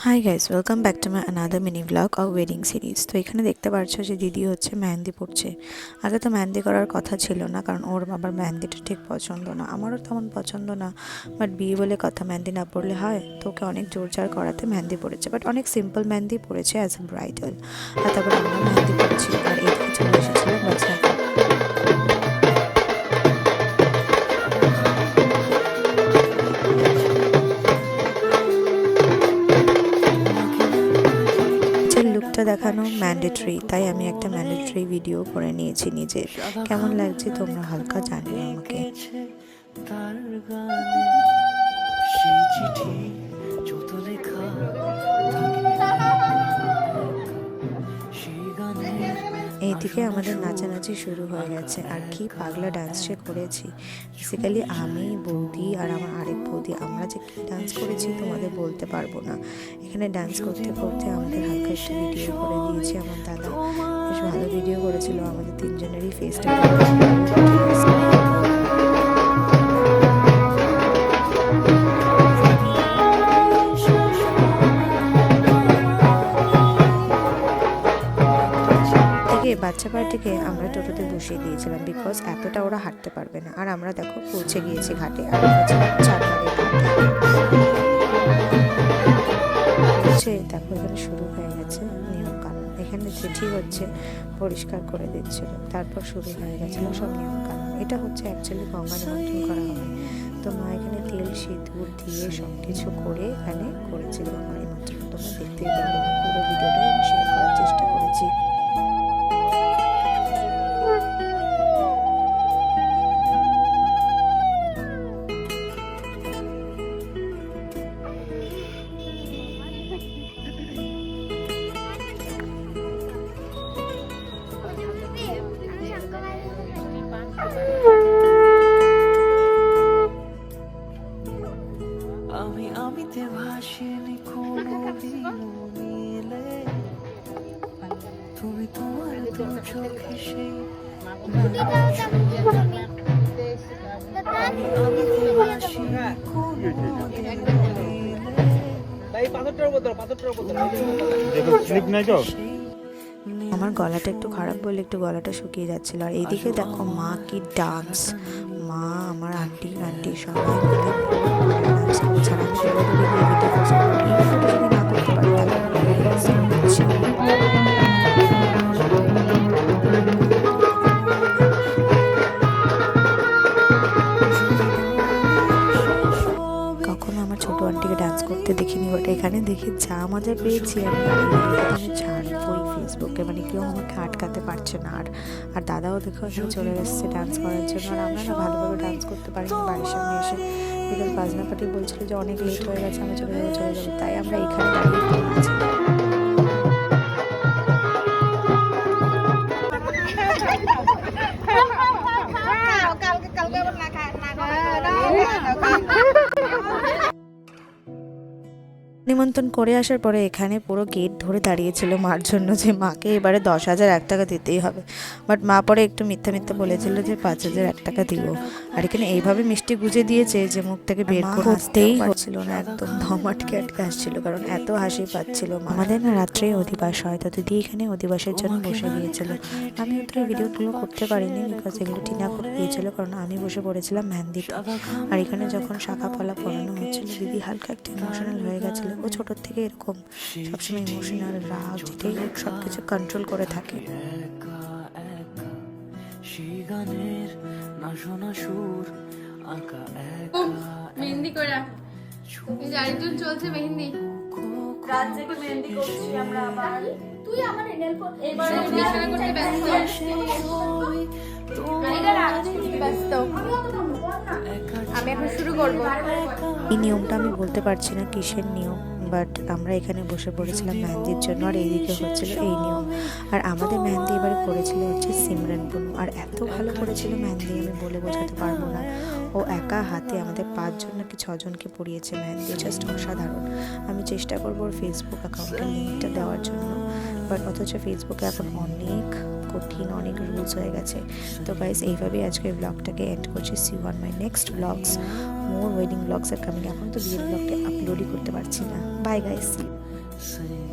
Hi guys, welcome back to my another mini blog of wedding series. তো এখানে দেখতে পাচ্ছ যে দিদি হচ্ছে মেহেন্দি পড়ছে। আগে তো মেহেন্দি করার কথা ছিল না, কারণ ওর বাবার মেহেন্দিটা ঠিক পছন্দ না, আমারও তেমন পছন্দ না। বাট বিয়ে বলে কথা, মেহেন্দি না পড়লে হয়? তো ওকে অনেক জোর জার করাতে মেহেন্দি পড়েছে, বাট অনেক সিম্পল মেহেন্দি পড়েছে অ্যাজ এ ব্রাইডাল। আর তারপর আমরা মেহেন্দি পড়ছি, আর এদিকে চলে এসেছিল বাজনা। লুকটা দেখানো ম্যান্ডেটরি, তাই আমি একটা ম্যান্ডেটরি ভিডিও করে নিয়েছি নিজে। কেমন লাগছে তোমরা হালকা জানিও আমাকে। এইদিকে আমাদের নাচানাচি শুরু হয়ে গেছে, আর কি পাগলা ডান্স সে করেছি। বেসিক্যালি আমি, বৌদি আর আমার আরেক বৌদি, আমরা যে কী ডান্স করেছি তোমাদের বলতে পারবো না। এখানে ডান্স করতে করতে আমাদের হালকা একটু ভিডিও করে দিয়েছি আমার দাদা। বেশ ভালো ভিডিও করেছিল, আমাদের তিনজনেরই ফেসটা। বাচ্চা পার্টিকে আমরা টোটোতে বসিয়ে দিয়েছিলাম, বিকজ এতটা ওরা হাঁটতে পারবে না। আর আমরা দেখো পৌঁছে গিয়েছি ঘাটে, আর চারবারের ঘাটে দেখো এখানে শুরু হয়ে গেছে নিয়ম কানুন। এখানে চিঠি হচ্ছে পরিষ্কার করে দিচ্ছিল, তারপর শুরু হয়ে গেছিলো সব নিয়ম কানুন। এটা হচ্ছে অ্যাকচুয়ালি গঙ্গা নিমন্ত্রণ করা হবে। তো মা এখানে তেল সিঁদুর দিয়ে সব কিছু করে এখানে করেছিল গঙ্গা নিমন্ত্রণ। তোমরা দেখতেই পারবে না, পুরো ভিডিওটা আমি শেয়ার করার চেষ্টা করেছি। আমিতে ভাসিনি কোনোদিনও মিলে, তুমি তোমার দু চোখে সেই আমিতে ভাসিনি আমার গলাটা একটু খারাপ বলে একটু গলাটা শুকিয়ে যাচ্ছিল। আর এইদিকে দেখো মা কি ডান্স, মা আমার আন্টি সবাই মিলে ডান্স করছে। আর আমি না করতে পারি কখনো আমার ছোট আন্টিকে ডান্স করতে দেখিনি, বাট এখানে দেখে যা মজা পেয়েছি আমি ছাড়বই ফেসবুকে, মানে কেউ আমাকে আটকাতে পারছে না। আর দাদাও দেখো এখানে চলে এসেছে ডান্স করার জন্য। আর আমরা না ভালোভাবে ডান্স করতে পারিনি বাড়ির সামনে এসে, বিকজ বাজনা পার্টি বলছিল যে অনেক লেট হয়ে গেছে, আমি চলে যাবো, তাই আমরা এখানে দাঁড়িয়ে পড়েছি। নিমন্ত্রণ করে আসার পরে এখানে পুরো গেট ধরে দাঁড়িয়েছিল মার জন্য, যে মাকে এবারে 10,001 টাকা দিতেই হবে। বাট মা পরে একটু মিথ্যা বলেছিল যে 5,001 টাকা দিব। আর এখানে এইভাবে মিষ্টি গুজে দিয়েছে যে মুখ থেকে বের করতেই হচ্ছিল না, একদম দম আটকে আসছিল, কারণ এত হাসি পাচ্ছিল। আমাদের না রাত্রে অধিবাস হয়, তো দিদি এখানে অধিবাসের জন্য বসে গিয়েছিল। আমিও তো এই ভিডিওগুলো করতে পারিনি, বিকজ এগুলো টিনা করে দিয়েছিল, কারণ আমি বসে পড়েছিলাম মেহেন্দিতে। আর এখানে যখন শাখা পলা পরানো হচ্ছিল, দিদি হালকা একটু ইমোশনাল হয়ে গেছিলো। ও ছোটোর থেকে এরকম সবসময় ইমোশনাল, রাগ যেটাই হোক সব কিছু কন্ট্রোল করে থাকে। মেহেন্দি করা আরেকজন চলছে মেহেন্দি, রাত জেগে মেহেন্দি করছি আমরা। আবার তুই আমার নেল এবার বিছানা করতে ব্যস্ত, আমি এখন শুরু করব। এই নিয়মটা আমি বলতে পারছি না কিসের নিয়ম, বাট আমরা এখানে বসে পড়েছিলাম মেহেন্দির জন্য। আর এইদিকে হচ্ছিল এই নিয়ম। আর আমাদের মেহেন্দি এবারে করেছিল হচ্ছে সিমরান বুনু, আর এত ভালো করেছিল মেহেন্দি আমি বলে বোঝাতে পারবো না। ও একা হাতে আমাদের 5 জন নাকি 6 জনকে পরিয়েছে মেহেন্দি, জাস্ট অসাধারণ। আমি চেষ্টা করবো ওর ফেসবুক অ্যাকাউন্টের লিঙ্কটা দেওয়ার জন্য, বাট অথচ ফেসবুকে এখন অনেক কঠিন, অনেক রুলস হয়ে গেছে। তো গাইস, এইভাবেই আজকে ব্লগটাকে এন্ড করছি। See you on my next vlogs. More wedding vlogs are coming. এখন তো বিয়ের ব্লগটা আপলোডই করতে পারছি না। Bye guys. से